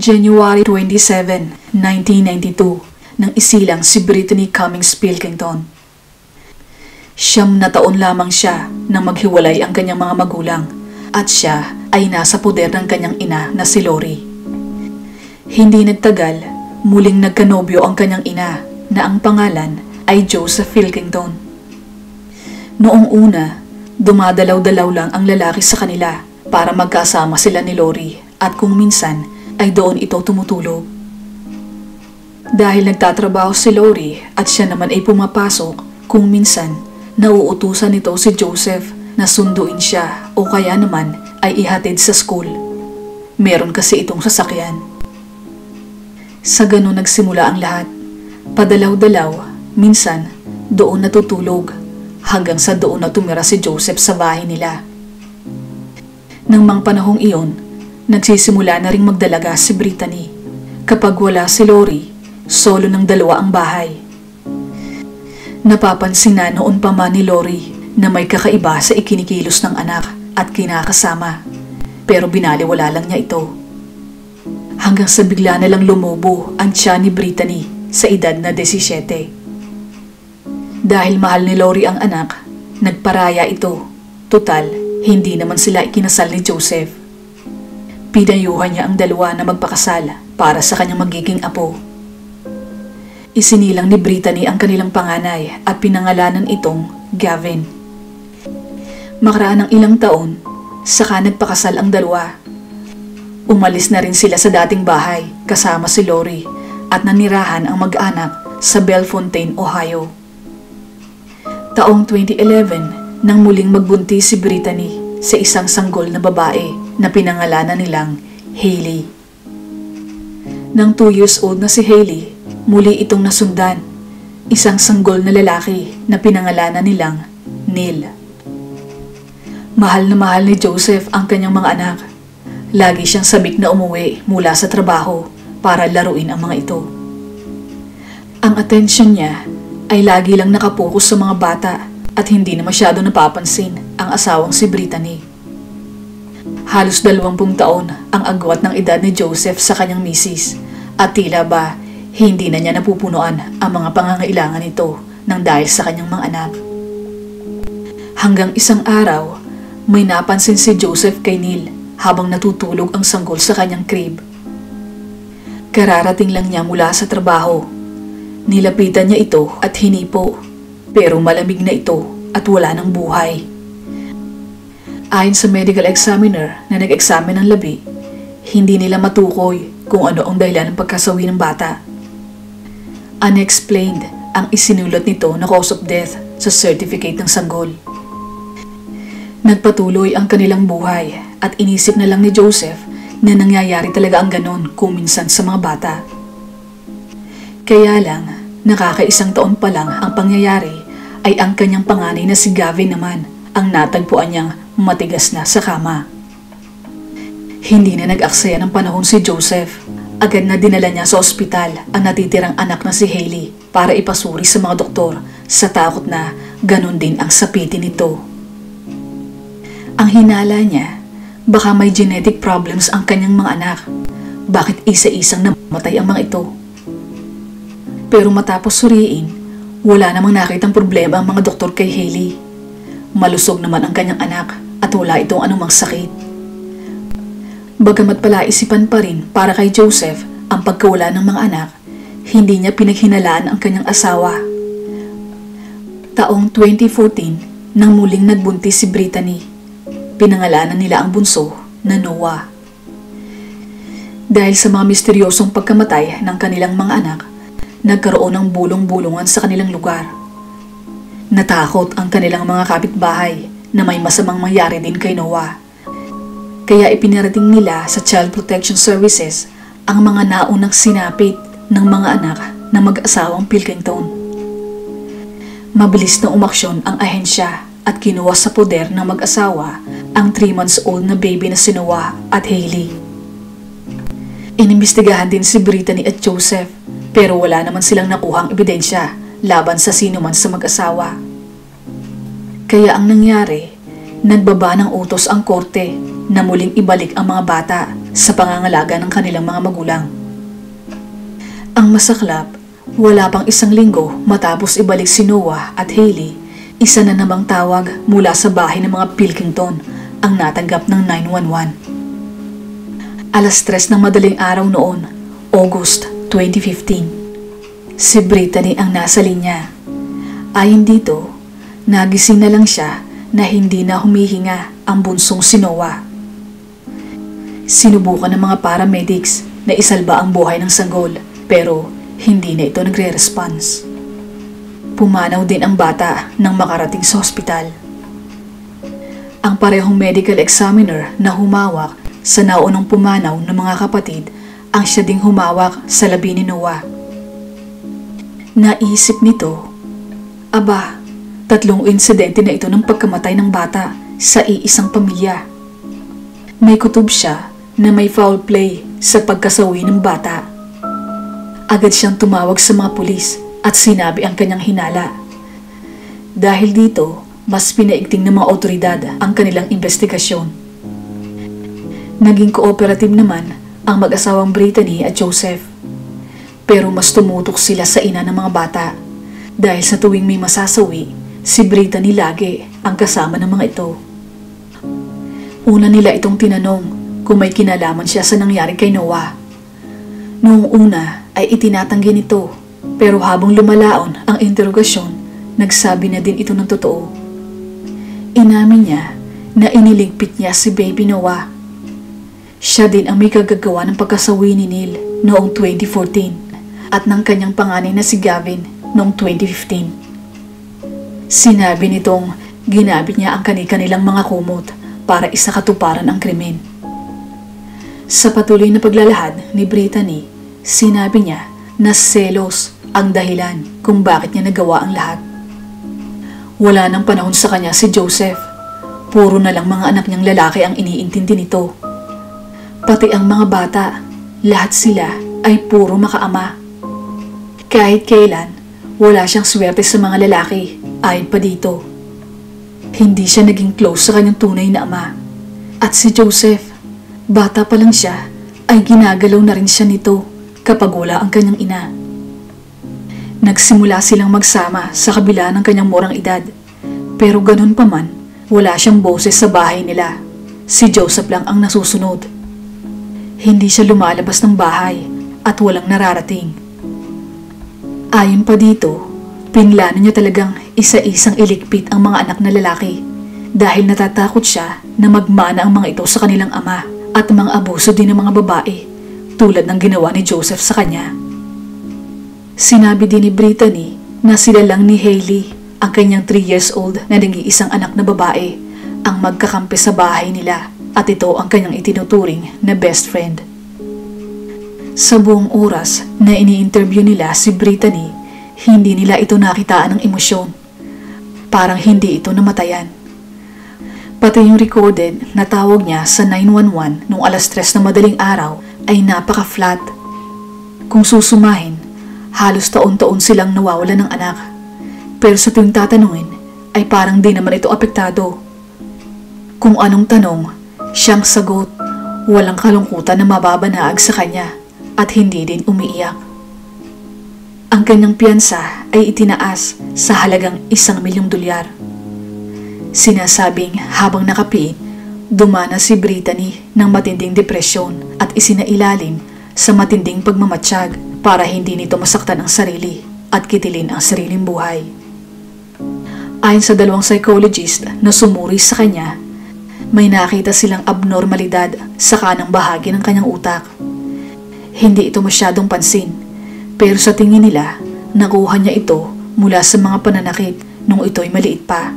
January 27, 1992, nang isilang si Brittany Cummings Pilkington. 9 na taon lamang siya nang maghiwalay ang kanyang mga magulang at siya ay nasa poder ng kanyang ina na si Lori. Hindi nagtagal, muling nagkanobyo ang kanyang ina na ang pangalan ay Joseph Pilkington. Noong una, dumadalaw-dalaw lang ang lalaki sa kanila para magkasama sila ni Lori at kung minsan ay doon ito tumutulog. Dahil nagtatrabaho si Lori at siya naman ay pumapasok, kung minsan nauutusan nito si Joseph na sunduin siya o kaya naman ay ihatid sa school. Meron kasi itong sasakyan. Sa ganun nagsimula ang lahat. Padalaw-dalaw, minsan doon natutulog hanggang sa doon na tumira si Joseph sa bahay nila. Nang mga panahong iyon, nagsisimula na ring magdalaga si Brittany. Kapag wala si Lori, solo ng dalawa ang bahay. Napapansin na noon pa man ni Lori na may kakaiba sa ikinikilos ng anak at kinakasama, pero binaliwala lang niya ito. Hanggang sa bigla na lang lumubo ang tiyan ni Brittany sa edad na 17. Dahil mahal ni Lori ang anak, nagparaya ito. Tutal, hindi naman sila ikinasal ni Joseph. Pinayuhan niya ang dalawa na magpakasal para sa kanyang magiging apo. Isinilang ni Brittany ang kanilang panganay at pinangalanan itong Gavin. Makaraan ng ilang taon, saka nagpakasal ang dalawa. Umalis na rin sila sa dating bahay kasama si Lori at nanirahan ang mag-anak sa Bellefontaine, Ohio. Taong 2011 nang muling magbuntis si Brittany sa isang sanggol na babae na pinangalanan nilang Hailey. Nang 2 years old na si Hailey, muli itong nasundan, isang sanggol na lalaki na pinangalanan nilang Neil. Mahal na mahal ni Joseph ang kanyang mga anak. Lagi siyang sabik na umuwi mula sa trabaho para laruin ang mga ito. Ang atensyon niya ay lagi lang nakapokus sa mga bata at hindi na masyado napapansin ang asawang si Brittany. Halos 20 taon ang agwat ng edad ni Joseph sa kanyang misis at tila ba hindi na niya napupunuan ang mga pangangailangan nito nang dahil sa kanyang mga anak. Hanggang isang araw, may napansin si Joseph kay Neil habang natutulog ang sanggol sa kanyang crib. Kararating lang niya mula sa trabaho. Nilapitan niya ito at hinipo, pero malamig na ito at wala ng buhay. Ayon sa medical examiner na nag-examine ng labi, hindi nila matukoy kung ano ang dahilan ng pagkasawi ng bata. Unexplained ang isinulat nito na cause of death sa certificate ng sanggol. Nagpatuloy ang kanilang buhay at inisip na lang ni Joseph na nangyayari talaga ang ganon kung minsan sa mga bata. Kaya lang, nakakaisang taon pa lang ang pangyayari ay ang kanyang panganay na si Gavin naman ang natagpuan niyang matigas na sa kama. Hindi na nag-aksaya ng panahon si Joseph. Agad na dinala niya sa ospital ang natitirang anak na si Hailey para ipasuri sa mga doktor sa takot na ganon din ang sapitin nito. Ang hinala niya, baka may genetic problems ang kanyang mga anak. Bakit isa-isang namatay ang mga ito? Pero matapos suriin, wala namang nakitang problema ang mga doktor kay Hailey. Malusog naman ang kanyang anak at wala itong anumang sakit. Bagamat palaisipan pa rin para kay Joseph ang pagkawala ng mga anak, hindi niya pinaghinalaan ang kanyang asawa. Taong 2014 nang muling nagbuntis si Brittany, pinangalanan nila ang bunso na Noah. Dahil sa mga misteryosong pagkamatay ng kanilang mga anak, nagkaroon ng bulong-bulungan sa kanilang lugar. Natakot ang kanilang mga kapitbahay na may masamang mangyari din kay Noah. Kaya ipinarating nila sa Child Protection Services ang mga naunang sinapit ng mga anak ng mag-asawang Pilkington. Mabilis na umaksyon ang ahensya at kinuha sa poder ng mag-asawa ang 3 months old na baby na si Noah at Hailey. Inimbestigahan din si Brittany at Joseph pero wala naman silang nakuhang ebidensya laban sa sino man sa mag-asawa. Kaya ang nangyari, nagbaba ng utos ang korte na muling ibalik ang mga bata sa pangangalaga ng kanilang mga magulang. Ang masaklap, wala pang isang linggo matapos ibalik si Noah at Hailey, isa na namang tawag mula sa bahay ng mga Pilkington ang natanggap ng 911. Alas 3 ng madaling araw noon, August 2015. Si Brittany ang nasa linya. Ayon dito, nagising na lang siya na hindi na humihinga ang bunsong si Noah. Sinubukan ng mga paramedics na isalba ang buhay ng sanggol pero hindi na ito nagre-response. Pumanaw din ang bata nang makarating sa ospital. Ang parehong medical examiner na humawak sa naunang pumanaw ng mga kapatid ang siya ding humawak sa labi ni Noah. Naisip nito, aba, 3 insidente na ito ng pagkamatay ng bata sa iisang pamilya. May kutob siya na may foul play sa pagkasawi ng bata. Agad siyang tumawag sa mga pulis at sinabi ang kanyang hinala. Dahil dito, mas pinaigting ng mga otoridad ang kanilang investigasyon. Naging cooperative naman ang mag-asawang Brittany at Joseph. Pero mas tumutok sila sa ina ng mga bata dahil sa tuwing may masasawi, si Brittany lagi ang kasama ng mga ito. Una nila itong tinanong kung may kinalaman siya sa nangyari kay Noah. Noong una ay itinatanggi nito pero habang lumalaon ang interogasyon, nagsabi na din ito ng totoo. Inamin niya na iniligpit niya si baby Noah. Siya din ang may kagagawa ng pagkasawi ni Neil noong 2014 at ng kanyang panganay na si Gavin noong 2015. Sinabi nitong ginamit niya ang kanilang mga kumot para isakatuparan ang krimen. Sa patuloy na paglalahad ni Brittany, sinabi niya na selos ang dahilan kung bakit niya nagawa ang lahat. Wala nang panahon sa kanya si Joseph. Puro na lang mga anak niyang lalaki ang iniintindi nito. Pati ang mga bata, lahat sila ay puro makaama. Kahit kailan, wala siyang swerte sa mga lalaki, ayon pa dito. Hindi siya naging close sa kanyang tunay na ama. At si Joseph, bata pa lang siya, ay ginagalaw na rin siya nito kapag wala ang kanyang ina. Nagsimula silang magsama sa kabila ng kanyang murang edad. Pero ganun pa man, wala siyang boses sa bahay nila. Si Joseph lang ang nasusunod. Hindi siya lumalabas ng bahay at walang nararating. Ayon pa dito, pinlano niya talagang isa-isang iligpit ang mga anak na lalaki dahil natatakot siya na magmana ang mga ito sa kanilang ama at mga abuso din ng mga babae tulad ng ginawa ni Joseph sa kanya. Sinabi din ni Brittany na sila lang ni Hailey, ang kanyang 3 years old na nag-iisang anak na babae, ang magkakampi sa bahay nila at ito ang kanyang itinuturing na best friend. Sa buong oras na ini-interview nila si Brittany, hindi nila ito nakitaan ng emosyon. Parang hindi ito namatayan. Pati yung recorded na tawag niya sa 911 noong alas 3 na madaling araw ay napaka-flat. Kung susumahin, halos taon-taon silang nawawalan ng anak. Pero sa tuwing tatanungin, ay parang di naman ito apektado. Kung anong tanong, siyang sagot, walang kalungkutan na mababanaag sa kanya at hindi din umiiyak. Ang kanyang piyansa ay itinaas sa halagang $1 milyong. Sinasabing habang nakapiit, dumana si Brittany ng matinding depresyon at isinailalim sa matinding pagmamatsyag para hindi nito masaktan ang sarili at kitilin ang sariling buhay. Ayon sa 2 psychologist na sumuri sa kanya, may nakita silang abnormalidad sa kanang bahagi ng kanyang utak. Hindi ito masyadong pansin, pero sa tingin nila, nakuha niya ito mula sa mga pananakit nung ito'y maliit pa,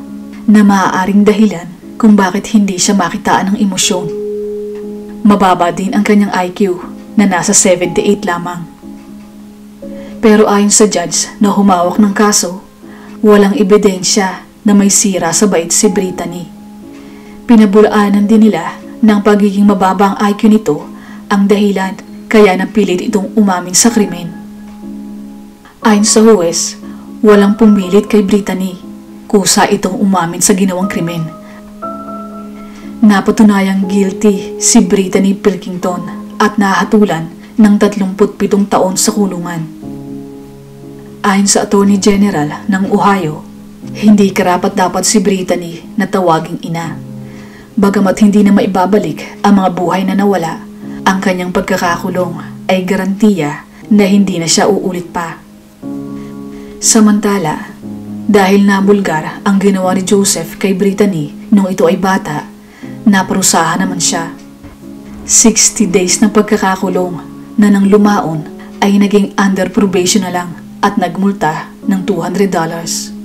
na maaaring dahilan kung bakit hindi siya makitaan ng emosyon. Mababa din ang kanyang IQ na nasa 78 lamang. Pero ayon sa judge na humawak ng kaso, walang ebidensya na may sira sa bait si Brittany. Pinabulaanan din nila ng pagiging mababa ang IQ nito ang dahilan kaya napilit itong umamin sa krimen. Ayon sa huwes, walang pumilit kay Brittany, kusa itong umamin sa ginawang krimen. Napatunayang guilty si Brittany Pilkington at nahatulan ng 37 taon sa kulungan. Ayon sa Attorney General ng Ohio, hindi karapat-dapat si Brittany na tawaging ina. Bagamat hindi na maibabalik ang mga buhay na nawala, ang kanyang pagkakakulong ay garantiya na hindi na siya uulit pa. Samantala, dahil nabulgar ang ginawa ni Joseph kay Brittany nung ito ay bata, naparusahan naman siya. 60 days na pagkakakulong na nang lumaon ay naging under probation na lang at nagmulta ng $200.